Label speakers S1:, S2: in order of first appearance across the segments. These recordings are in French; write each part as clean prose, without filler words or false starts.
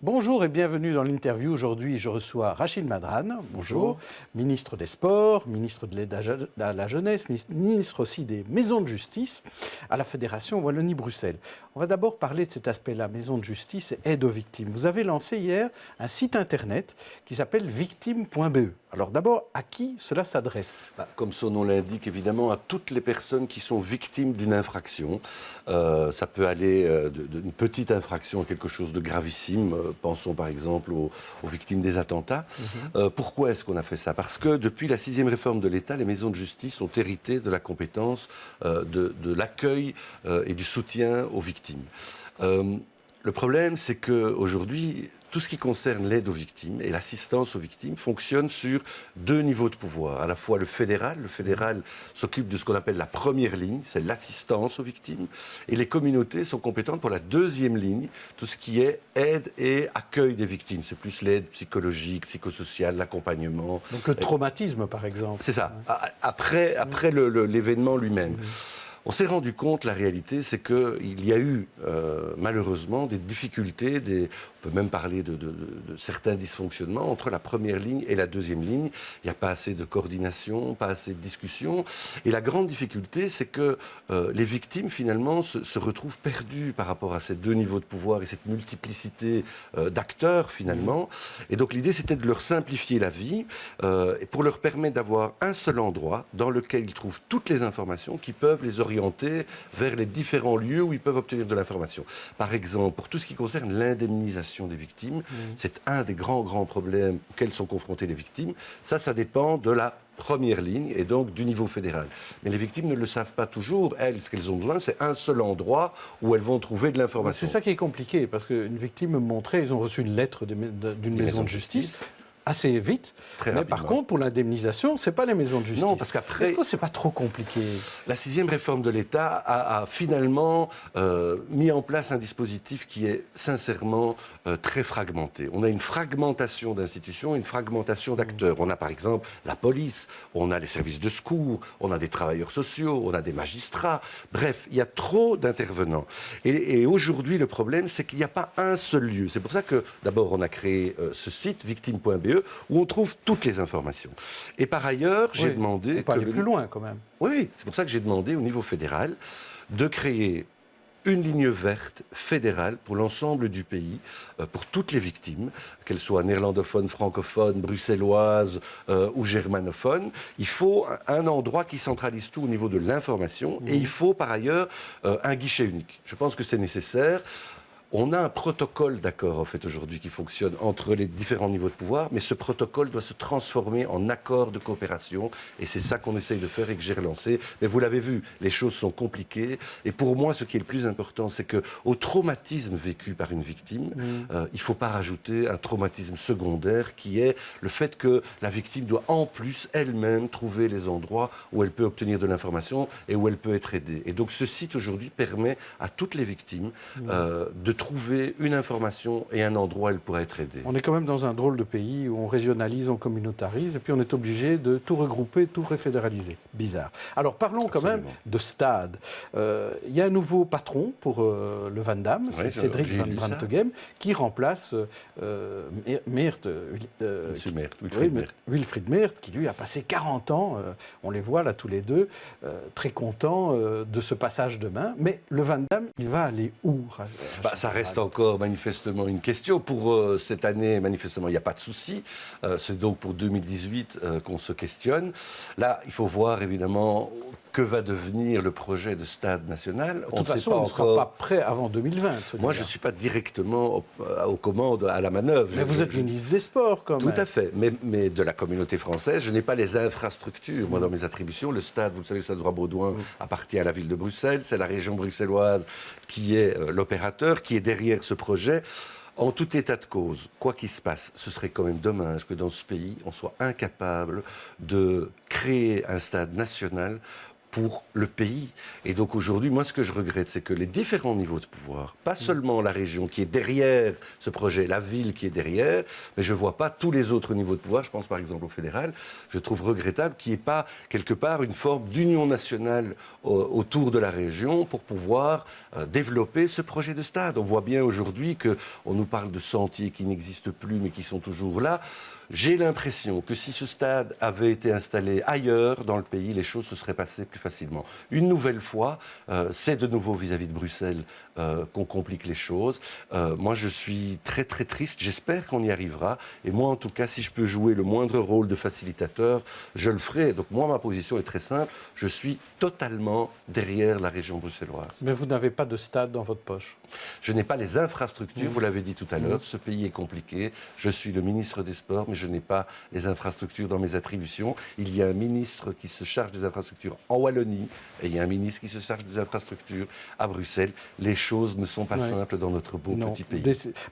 S1: Bonjour et bienvenue dans l'interview. Aujourd'hui, je reçois Rachid Madrane, bonjour, ministre des Sports, ministre de l'aide à la jeunesse, ministre aussi des maisons de justice à la Fédération Wallonie-Bruxelles. On va d'abord parler de cet aspect-là, maison de justice et aide aux victimes. Vous avez lancé hier un site internet qui s'appelle victime.be. Alors d'abord, à qui cela s'adresse ?
S2: Comme son nom l'indique, évidemment, à toutes les personnes qui sont victimes d'une infraction. Ça peut aller d'une petite infraction à quelque chose de gravissime. Pensons par exemple aux victimes des attentats. Pourquoi est-ce qu'on a fait ça ? Parce que depuis la 6e réforme de l'État, les maisons de justice ont hérité de la compétence de l'accueil et du soutien aux victimes. Le problème, c'est qu'aujourd'hui, tout ce qui concerne l'aide aux victimes et l'assistance aux victimes fonctionne sur deux niveaux de pouvoir. À la fois le fédéral s'occupe de ce qu'on appelle la première ligne, c'est l'assistance aux victimes, et les communautés sont compétentes pour la deuxième ligne, tout ce qui est aide et accueil des victimes. C'est plus l'aide psychologique, psychosociale, l'accompagnement.
S1: Donc le traumatisme, par exemple.
S2: C'est ça, après l'événement lui-même. On s'est rendu compte, la réalité, c'est qu'il y a eu malheureusement des difficultés, on peut même parler de certains dysfonctionnements entre la première ligne et la deuxième ligne. Il n'y a pas assez de coordination, pas assez de discussion. Et la grande difficulté, c'est que les victimes, finalement, se retrouvent perdues par rapport à ces deux niveaux de pouvoir et cette multiplicité d'acteurs, finalement. Et donc l'idée, c'était de leur simplifier la vie et pour leur permettre d'avoir un seul endroit dans lequel ils trouvent toutes les informations qui peuvent les orienter vers les différents lieux où ils peuvent obtenir de l'information. Par exemple, pour tout ce qui concerne l'indemnisation des victimes, c'est un des grands problèmes auxquels sont confrontées les victimes. Ça dépend de la première ligne et donc du niveau fédéral. Mais les victimes ne le savent pas toujours. Elles, ce qu'elles ont besoin, c'est un seul endroit où elles vont trouver de l'information.
S1: C'est ça qui est compliqué, parce qu'une victime me montrait, ils ont reçu une lettre d'une maison de justice assez vite. Mais par contre, pour l'indemnisation, ce n'est pas les maisons de justice.
S2: Non, parce qu'après...
S1: Est-ce que ce n'est pas trop compliqué ?
S2: La 6e réforme de l'État a finalement mis en place un dispositif qui est sincèrement très fragmenté. On a une fragmentation d'institutions, une fragmentation d'acteurs. On a par exemple la police, on a les services de secours, on a des travailleurs sociaux, on a des magistrats. Bref, il y a trop d'intervenants. Et aujourd'hui, le problème, c'est qu'il n'y a pas un seul lieu. C'est pour ça que, d'abord, on a créé ce site, victime.be, où on trouve toutes les informations. Et par ailleurs, j'ai demandé...
S1: On peut aller plus loin, quand même.
S2: Oui, c'est pour ça que j'ai demandé au niveau fédéral de créer une ligne verte fédérale pour l'ensemble du pays, pour toutes les victimes, qu'elles soient néerlandophones, francophones, bruxelloises ou germanophones. Il faut un endroit qui centralise tout au niveau de l'information et il faut par ailleurs un guichet unique. Je pense que c'est nécessaire. On a un protocole d'accord, en fait, aujourd'hui, qui fonctionne entre les différents niveaux de pouvoir, mais ce protocole doit se transformer en accord de coopération, et c'est ça qu'on essaye de faire et que j'ai relancé. Mais vous l'avez vu, les choses sont compliquées, et pour moi, ce qui est le plus important, c'est qu'au traumatisme vécu par une victime, il ne faut pas rajouter un traumatisme secondaire, qui est le fait que la victime doit en plus elle-même trouver les endroits où elle peut obtenir de l'information et où elle peut être aidée. Et donc ce site, aujourd'hui, permet à toutes les victimes de trouver une information et un endroit où elle pourrait être aidée.
S1: On est quand même dans un drôle de pays où on régionalise, on communautarise, et puis on est obligé de tout regrouper, tout réfédéraliser. Bizarre. Alors parlons quand même de stade. Il y a un nouveau patron pour le Van Damme, c'est Cédric Van Branteghem, qui remplace Wilfried Meert, qui lui a passé 40 ans, on les voit là tous les deux, très contents de ce passage de main. Mais le Van Damme, il va aller où ?
S2: Ça reste encore manifestement une question. Pour cette année, manifestement, il n'y a pas de souci. C'est donc pour 2018 qu'on se questionne. Là, il faut voir évidemment que va devenir le projet de stade national.
S1: De toute façon, on ne sera pas prêt avant 2020.
S2: Moi, je ne suis pas directement aux commandes, à la manœuvre.
S1: Mais vous êtes ministre des Sports, quand même.
S2: Tout à fait. Mais de la communauté française, je n'ai pas les infrastructures. Moi, dans mes attributions, le stade, vous le savez, le stade Droit-Baudouin appartient à la ville de Bruxelles. C'est la région bruxelloise qui est l'opérateur, qui est derrière ce projet. En tout état de cause, quoi qu'il se passe, ce serait quand même dommage que dans ce pays, on soit incapable de créer un stade national pour le pays. Et donc aujourd'hui, moi, ce que je regrette, c'est que les différents niveaux de pouvoir, pas seulement la région qui est derrière ce projet, la ville qui est derrière, mais je ne vois pas tous les autres niveaux de pouvoir, je pense par exemple au fédéral, je trouve regrettable qu'il n'y ait pas quelque part une forme d'union nationale autour de la région pour pouvoir développer ce projet de stade. On voit bien aujourd'hui qu'on nous parle de sentiers qui n'existent plus mais qui sont toujours là. J'ai l'impression que si ce stade avait été installé ailleurs dans le pays, les choses se seraient passées plus facilement. Une nouvelle fois, c'est de nouveau vis-à-vis de Bruxelles qu'on complique les choses. Moi, je suis très très triste. J'espère qu'on y arrivera. Et moi, en tout cas, si je peux jouer le moindre rôle de facilitateur, je le ferai. Donc moi, ma position est très simple. Je suis totalement derrière la région bruxelloise.
S1: Mais vous n'avez pas de stade dans votre poche.
S2: Je n'ai pas les infrastructures, vous l'avez dit tout à l'heure. Ce pays est compliqué. Je suis le ministre des Sports, mais je n'ai pas les infrastructures dans mes attributions. Il y a un ministre qui se charge des infrastructures en Wallonie et il y a un ministre qui se charge des infrastructures à Bruxelles. Les choses ne sont pas simples dans notre beau petit pays.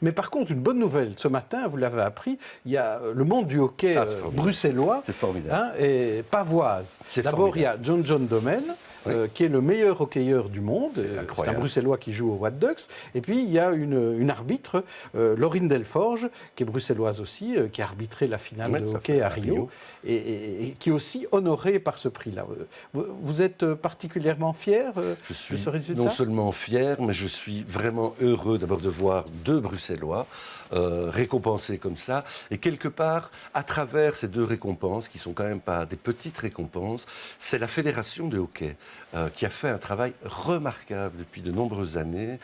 S1: Mais par contre, une bonne nouvelle, ce matin, vous l'avez appris, il y a le monde du hockey bruxellois et pavoise. D'abord, il y a John Domen, qui est le meilleur hockeyeur du monde. C'est un Bruxellois qui joue au White Ducks. Et puis, il y a une arbitre, Laurine Delforge, qui est bruxelloise aussi, qui a arbitré la finale de hockey à Rio, et qui est aussi honorée par ce prix-là. Vous êtes particulièrement fier de ce résultat ?
S2: Non seulement fier, mais je suis vraiment heureux d'abord de voir deux Bruxellois récompensés comme ça. Et quelque part, à travers ces deux récompenses, qui ne sont quand même pas des petites récompenses, c'est la Fédération de hockey qui a fait un travail remarquable depuis de nombreuses années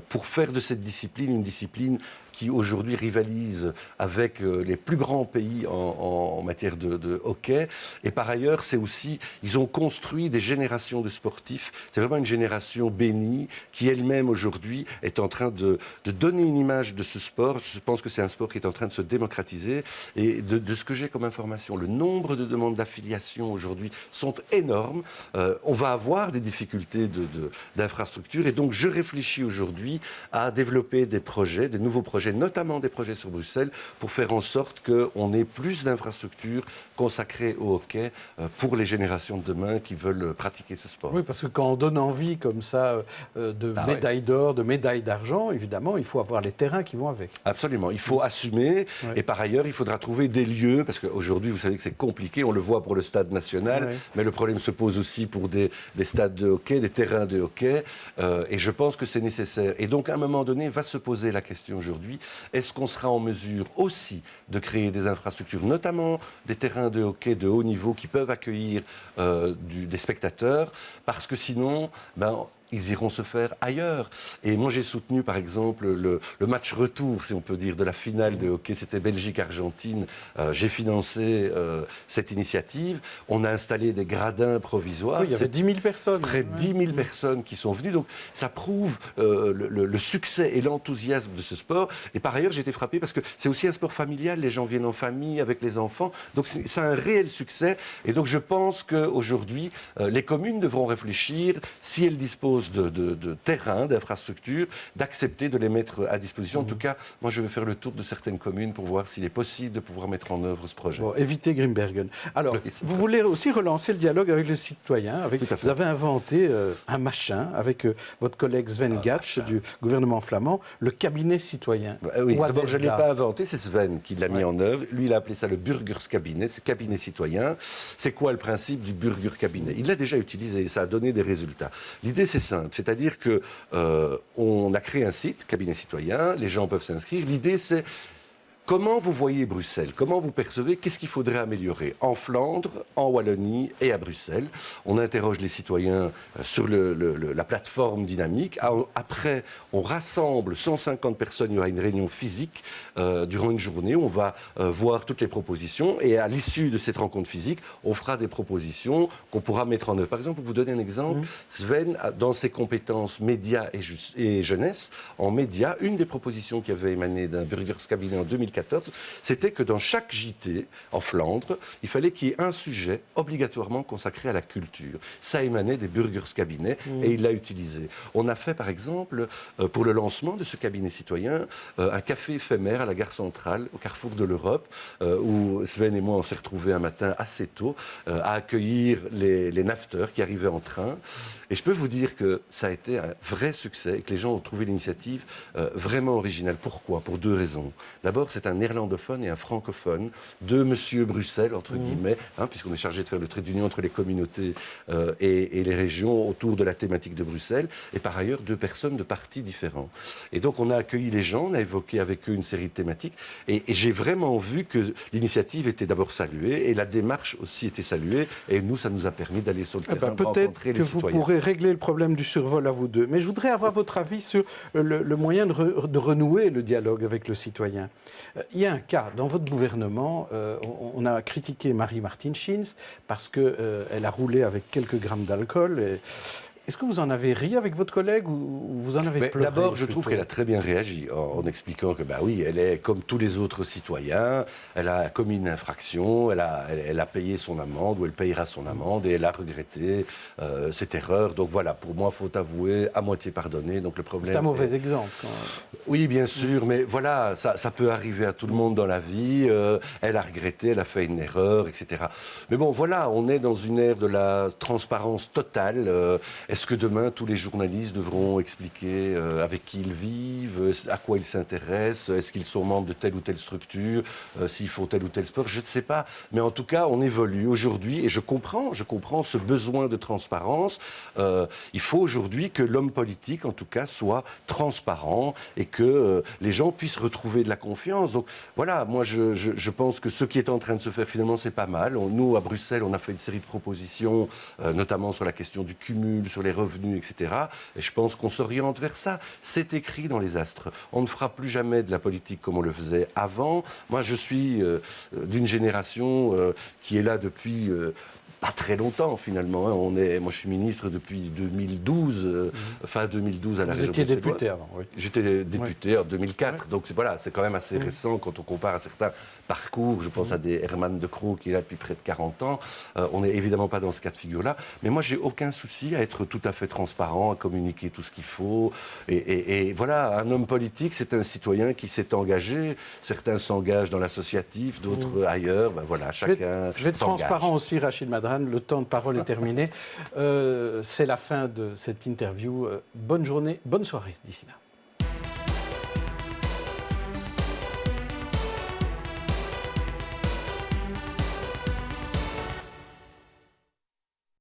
S2: pour faire de cette discipline une discipline qui aujourd'hui rivalise avec les plus grands pays en matière de hockey. Et par ailleurs, c'est aussi, ils ont construit des générations de sportifs. C'est vraiment une génération bénie qui elle-même aujourd'hui est en train de donner une image de ce sport. Je pense que c'est un sport qui est en train de se démocratiser. Et de ce que j'ai comme information, le nombre de demandes d'affiliation aujourd'hui sont énormes. On va avoir des difficultés d'infrastructure. Et donc, je réfléchis aujourd'hui à développer des projets, des nouveaux projets, notamment des projets sur Bruxelles, pour faire en sorte qu'on ait plus d'infrastructures consacrées au hockey pour les générations de demain qui veulent pratiquer ce sport.
S1: Oui, parce que quand on donne envie comme ça de médailles d'or, de médailles d'argent, évidemment, il faut avoir les terrains qui vont avec.
S2: Absolument, il faut assumer. Et par ailleurs, il faudra trouver des lieux, parce qu'aujourd'hui, vous savez que c'est compliqué, on le voit pour le stade national, mais le problème se pose aussi pour des stades de hockey, des terrains de hockey, et je pense que c'est nécessaire. Et donc, à un moment donné, va se poser la question aujourd'hui, est-ce qu'on sera en mesure aussi de créer des infrastructures, notamment des terrains de hockey de haut niveau qui peuvent accueillir des spectateurs, parce que sinon, ils iront se faire ailleurs. Et moi, j'ai soutenu, par exemple, le match retour, si on peut dire, de la finale de hockey. C'était Belgique-Argentine. J'ai financé cette initiative. On a installé des gradins provisoires.
S1: Oui, il y avait 10 000 personnes.
S2: Près de 10 000 personnes qui sont venues. Donc, ça prouve le succès et l'enthousiasme de ce sport. Et par ailleurs, j'ai été frappé parce que c'est aussi un sport familial. Les gens viennent en famille avec les enfants. Donc, c'est un réel succès. Et donc, je pense qu'aujourd'hui, les communes devront réfléchir, si elles disposent de terrain, d'infrastructures, d'accepter de les mettre à disposition. En tout cas, moi, je vais faire le tour de certaines communes pour voir s'il est possible de pouvoir mettre en œuvre ce projet.
S1: Bon, évitez Grimbergen. Alors, vous voulez aussi relancer le dialogue avec les citoyens. Vous avez inventé un machin avec votre collègue Sven Gatsch du gouvernement flamand, le cabinet citoyen.
S2: Oui, d'abord, je ne l'ai pas inventé, c'est Sven qui l'a mis en œuvre. Lui, il a appelé ça le Burgerskabinet, c'est cabinet citoyen. C'est quoi le principe du Burgerkabinet ? Il l'a déjà utilisé et ça a donné des résultats. L'idée, c'est simple, c'est-à-dire qu'on a créé un site, cabinet citoyen, les gens peuvent s'inscrire. L'idée, c'est comment vous voyez Bruxelles ? Comment vous percevez ? Qu'est-ce qu'il faudrait améliorer en Flandre, en Wallonie et à Bruxelles ? On interroge les citoyens sur la plateforme dynamique. Après, on rassemble 150 personnes. Il y aura une réunion physique durant une journée. On va voir toutes les propositions. Et à l'issue de cette rencontre physique, on fera des propositions qu'on pourra mettre en œuvre. Par exemple, pour vous donner un exemple, Sven, dans ses compétences médias et jeunesse, en médias, une des propositions qui avait émané d'un Burgerskabinet en 2014, 2014, c'était que dans chaque JT en Flandre, il fallait qu'il y ait un sujet obligatoirement consacré à la culture. Ça émanait des Burgers Cabinets et il l'a utilisé. On a fait par exemple, pour le lancement de ce cabinet citoyen, un café éphémère à la gare centrale, au carrefour de l'Europe, où Sven et moi on s'est retrouvés un matin assez tôt à accueillir les nafteurs qui arrivaient en train. Et je peux vous dire que ça a été un vrai succès et que les gens ont trouvé l'initiative vraiment originale. Pourquoi? Pour deux raisons. D'abord, c'est un néerlandophone et un francophone, deux monsieur Bruxelles, entre guillemets, puisqu'on est chargé de faire le trait d'union entre les communautés et les régions autour de la thématique de Bruxelles, et par ailleurs, deux personnes de partis différents. Et donc, on a accueilli les gens, on a évoqué avec eux une série de thématiques, et j'ai vraiment vu que l'initiative était d'abord saluée, et la démarche aussi était saluée, et nous, ça nous a permis d'aller sur le terrain, de rencontrer les citoyens.
S1: Peut-être que vous pourrez régler le problème du survol à vous deux. Mais je voudrais avoir votre avis sur le moyen de renouer le dialogue avec le citoyen. Il y a un cas, dans votre gouvernement, on a critiqué Marie-Martine Schins parce qu'elle a roulé avec quelques grammes d'alcool. Est-ce que vous en avez ri avec votre collègue ou vous en avez pleuré?
S2: D'abord, je trouve qu'elle a très bien réagi en expliquant que, oui, elle est comme tous les autres citoyens, elle a commis une infraction, elle a payé son amende ou elle payera son amende et elle a regretté cette erreur. Donc voilà, pour moi, faut avouer, à moitié pardonné. Donc le problème.
S1: C'est un mauvais exemple.
S2: Oui, bien sûr, mais voilà, ça peut arriver à tout le monde dans la vie. Elle a regretté, elle a fait une erreur, etc. Mais bon, voilà, on est dans une ère de la transparence totale. Est-ce que demain, tous les journalistes devront expliquer avec qui ils vivent, à quoi ils s'intéressent, est-ce qu'ils sont membres de telle ou telle structure, s'ils font tel ou tel sport? Je ne sais pas. Mais en tout cas, on évolue aujourd'hui et je comprends ce besoin de transparence. Il faut aujourd'hui que l'homme politique, en tout cas, soit transparent et que les gens puissent retrouver de la confiance. Donc voilà, moi, je pense que ce qui est en train de se faire, finalement, c'est pas mal. Nous, à Bruxelles, on a fait une série de propositions, notamment sur la question du cumul, sur les revenus, etc. Et je pense qu'on s'oriente vers ça. C'est écrit dans les astres. On ne fera plus jamais de la politique comme on le faisait avant. Moi, je suis d'une génération qui est là depuis pas très longtemps, finalement. Moi, je suis ministre depuis 2012, fin 2012 à la région.
S1: Vous étiez député avant, oui.
S2: J'étais député en 2004. Donc, voilà, c'est quand même assez récent quand on compare à certains parcours. Je pense à des Herman de Croo qui est là depuis près de 40 ans. On n'est évidemment pas dans ce cas de figure-là. Mais moi, j'ai aucun souci à être tout à fait transparent, à communiquer tout ce qu'il faut. Et voilà, un homme politique, c'est un citoyen qui s'est engagé. Certains s'engagent dans l'associatif, d'autres ailleurs. Ben voilà, chacun
S1: je vais être transparent aussi, Rachid Madran. Le temps de parole est terminé. C'est la fin de cette interview. Bonne journée, bonne soirée d'ici là.